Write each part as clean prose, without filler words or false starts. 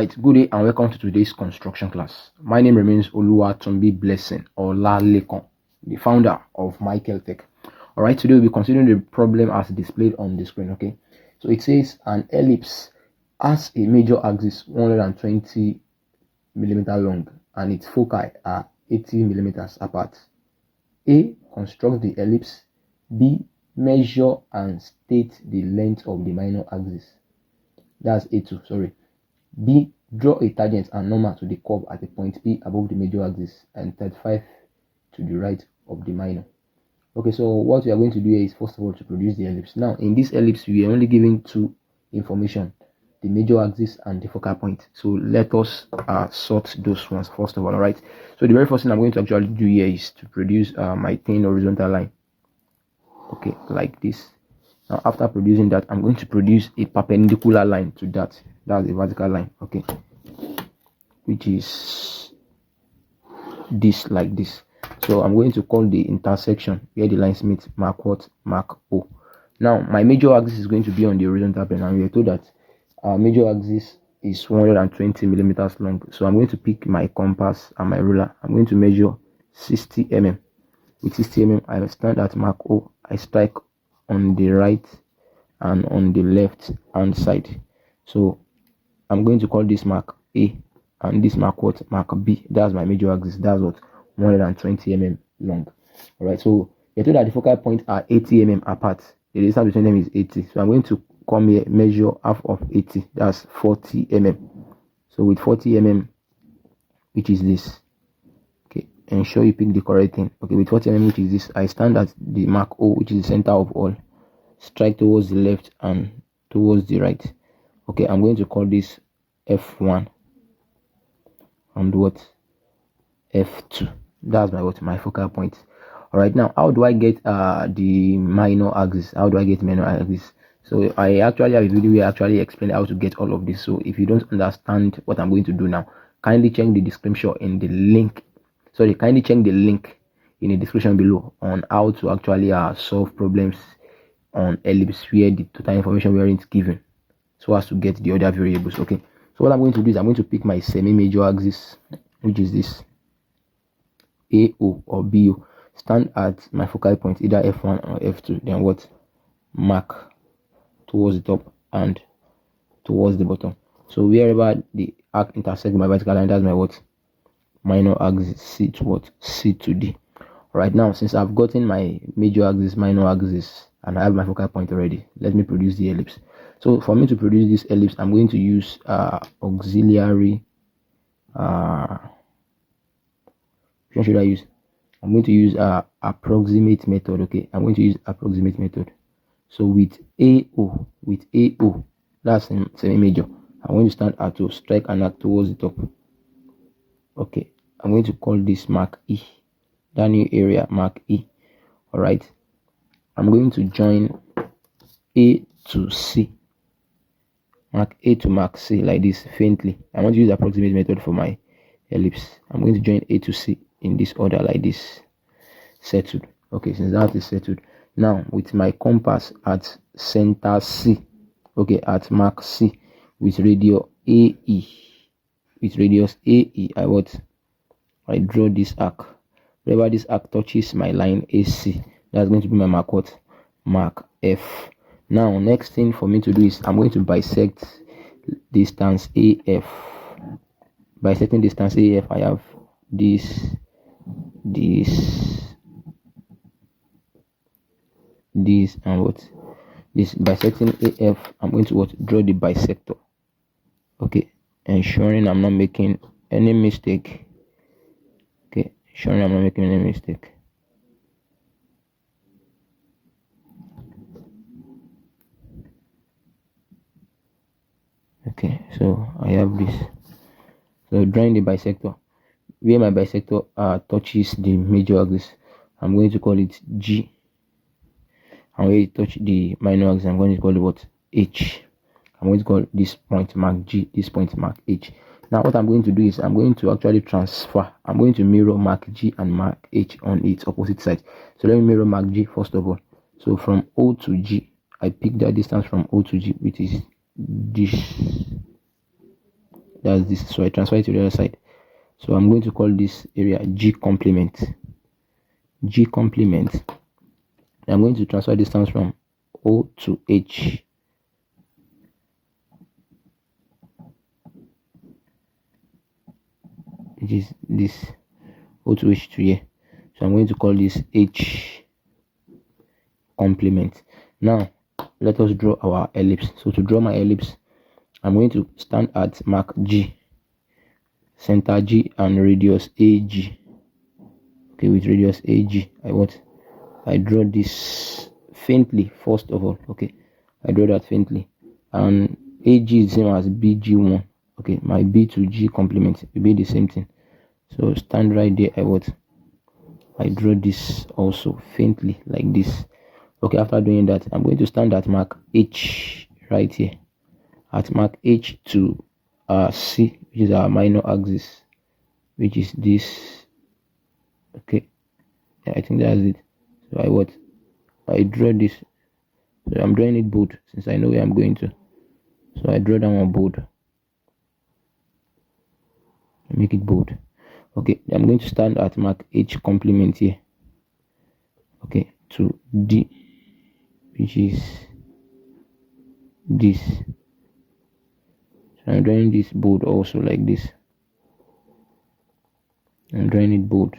Alright, good day and welcome to today's construction class. My name remains Oluwatumbi Blessing or Lalekon, the founder of MaekllTech. Alright, today we'll be considering the problem as displayed on the screen. Okay, so it says an ellipse has a major axis 120 millimeter long and its foci are 80 millimeters apart. A. Construct the ellipse. B. Measure and state the length of the minor axis. That's A2, sorry. B. Draw a tangent and normal to the curve at a point P above the major axis and 35 to the right of the minor. Okay, so what we are going to do here is first of all to produce the ellipse. Now, in this ellipse, we are only giving two information, the major axis and the focal point. So let us sort those ones first of all. Alright, so the very first thing I'm going to actually do here is to produce my thin horizontal line. Okay, like this. Now, after producing that, I'm going to produce a perpendicular line to that. That's a vertical line, okay, which is this, like this. So I'm going to call the intersection where the lines meet mark what? Mark O. Now my major axis is going to be on the horizontal plane, and we are told that our major axis is 120 millimeters long. So I'm going to pick my compass and my ruler. I'm going to measure 60 mm. With 60 mm, I stand at mark O. I strike on the right and on the left hand side. So I'm going to call this mark A and this mark what? Mark B. That's my major axis. That's what? 120 mm long. Alright, so you're told that the focal points are 80 mm apart. The distance between them is 80. So I'm going to come here, measure half of 80. That's 40 mm. So with 40 mm, which is this, okay, ensure you pick the correct thing. Okay, with 40 mm, which is this, I stand at the mark O, which is the center of all. Strike towards the left and towards the right. Okay, I'm going to call this F1 and what? F2. That's my focal point. All right, now how do I get the minor axis? How do I get minor axis? So I actually have a video where I actually explain how to get all of this. So if you don't understand what I'm going to do now, kindly check the description in the link. Sorry, kindly check the link in the description below on how to actually solve problems on ellipse where the total information weren't given, so as to get the other variables. Okay, so what I'm going to do is I'm going to pick my semi-major axis, which is this AO or BO. Stand at my focal point, either F1 or F2, then what? Mark towards the top and towards the bottom. So wherever the arc intersects my vertical line, that's my what? Minor axis. C to what? C to D. Right now, since I've gotten my major axis, minor axis, and I have my focal point already, let me produce the ellipse. So for me to produce this ellipse, I'm going to use auxiliary. Which should I use? I'm going to use approximate method. Okay, I'm going to use approximate method. So with AO, that's semi-major. I'm going to stand at to strike an arc towards the top. Okay, I'm going to call this mark E. That new area, mark E. All right, I'm going to join A to C. Mark A to mark C like this faintly. I want to use the approximate method for my ellipse. I'm going to join A to C in this order like this. Settled. Okay, since that is settled, now with my compass at center C, okay, at mark C with radius AE, I draw this arc. Wherever this arc touches my line AC, that's going to be my mark what? Mark F. Now next thing for me to do is I'm going to bisect distance AF. Bisecting distance AF, I have this and what? This. Bisecting AF, I'm going to what? Draw the bisector. Okay, ensuring I'm not making any mistake. Okay, ensuring I'm not making any mistake. Okay, so I have this. So drawing the bisector, where my bisector touches the major axis, I'm going to call it G, and where it touches the minor axis, I'm going to call it what? H. I'm going to call this point mark G, this point mark H. Now what I'm going to do is I'm going to actually transfer. I'm going to mirror mark G and mark H on its opposite side. So let me mirror mark G first of all. So from O to G, I pick that distance from O to G, which is this. That's this. So I transfer it to the other side. So I'm going to call this area G complement. G complement. I'm going to transfer distance from O to H. Which is this O to H to here. So I'm going to call this H complement. Now let us draw our ellipse. So to draw my ellipse, I'm going to stand at mark G, center G, and radius AG. Okay, with radius AG, I draw this faintly first of all. Okay, I draw that faintly, and AG is the same as BG1. Okay, my B to G complement will be the same thing. So stand right there. I draw this also faintly like this. Okay, after doing that, I'm going to stand at mark H right here, at mark H to C, which is our minor axis, which is this. Okay, yeah, I think that's it. So I draw this. So I'm drawing it bold since I know where I'm going to. So I draw that one bold. Make it bold. Okay, I'm going to stand at mark H complement here. Okay, to D, which is this. So I'm drawing this bold also like this. I'm drawing it bold.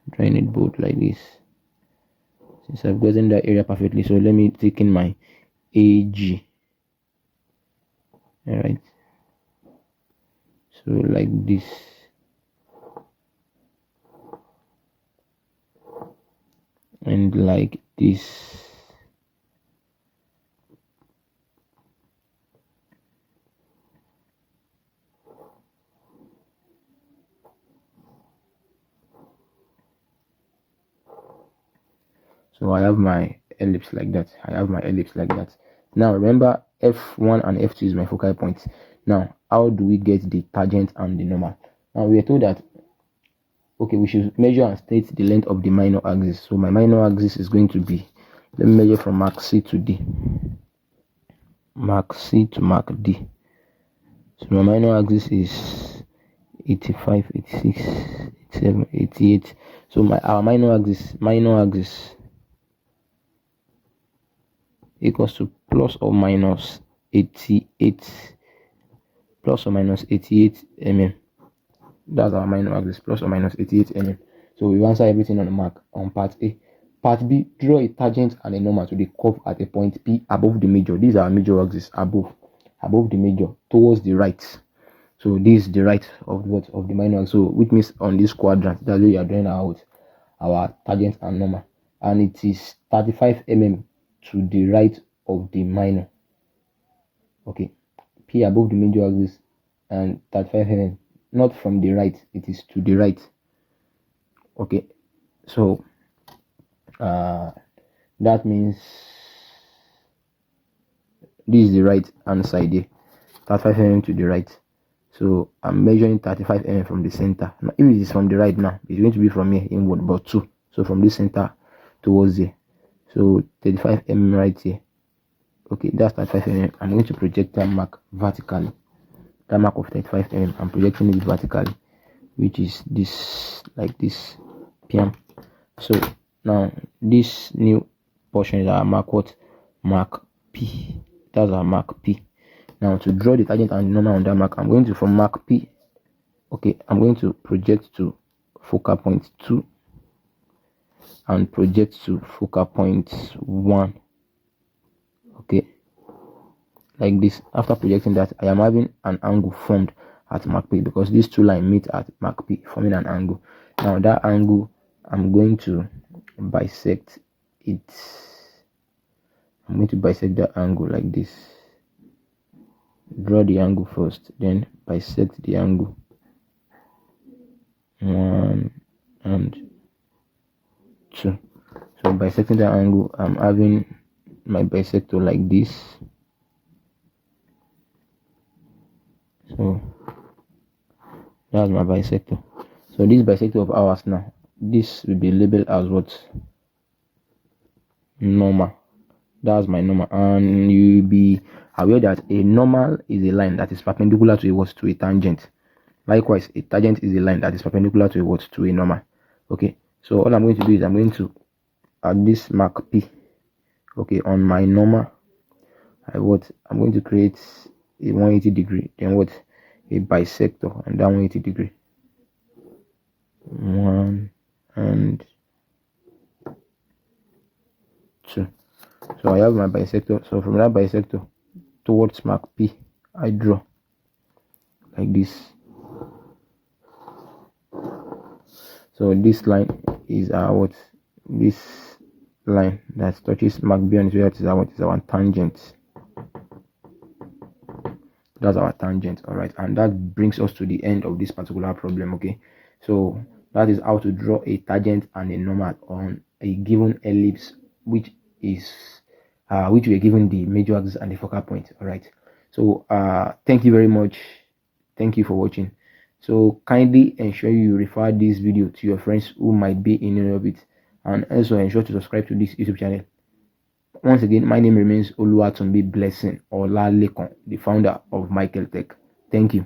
Drawing it bold like this. Since I've gotten that area perfectly, so let me take in my AG. Alright. So like this. And like this. So I have my ellipse like that. Now remember, F1 and F2 is my focal point. Now how do we get the tangent and the normal? Now we are told that okay, we should measure and state the length of the minor axis. So my minor axis is going to be, let me measure from mark C to D. Mark C to mark D. So my minor axis is 85, 86, 87, 88. So our minor axis equals to plus or minus 88 mm. That's our minor axis, plus or minus 88 mm. So we've answered everything on the mark on part A. Part B, draw a tangent and a normal to the curve at a point P above the major. These are major axis above the major towards the right. So this is the right of what of the minor axis. So which means on this quadrant, that's where you are drawing out our tangent and normal, and it is 35 mm to the right of the minor. Okay, P above the major axis and 35 mm, not from the right, it is to the right. Okay, so that means this is the right hand side here, 35 mm to the right. So I'm measuring 35 mm from the center. Now if it is from the right, now it's going to be from here inward, but 2. So from this center towards here, so 35 mm right here. Okay, that's 35 mm. I'm going to project that mark vertically. That mark of 35 mm, I'm projecting it vertically, which is this, like this, PM. So now this new portion is our mark what? Mark P. That's our mark P. Now to draw the tangent and the normal on that mark, I'm going to, from mark P, okay, I'm going to project to focal point 2 and project to focal point 1. Okay, like this. After projecting that, I am having an angle formed at mark P because these two lines meet at mark P, forming an angle. Now that angle, I'm going to bisect it. I'm going to bisect that angle like this. Draw the angle first, then bisect the angle. 1 and 2. So bisecting the angle, I'm having my bisector like this. So that's my bisector. So this bisector of ours now, this will be labeled as what? Normal. That's my normal, and you'll be aware that a normal is a line that is perpendicular to a tangent. Likewise, a tangent is a line that is perpendicular to a normal. Okay, so all I'm going to do is I'm going to add this mark P, okay, on my normal. I'm going to create a 180 degree, then a bisector on that 180 degree. 1 and 2. So I have my bisector. So from that bisector towards mark P, I draw like this. So this line is this line that touches mark B on its way out is our tangent. That's our tangent. All right, and that brings us to the end of this particular problem. Okay, so that is how to draw a tangent and a normal on a given ellipse, which we are given the major axis and the focal point. All right, so thank you very much. Thank you for watching. So kindly ensure you refer this video to your friends who might be in need of it, and also ensure to subscribe to this YouTube channel. Once again, my name remains Oluwatumbi Blessing Olalekon, the founder of MaekllTech. Thank you.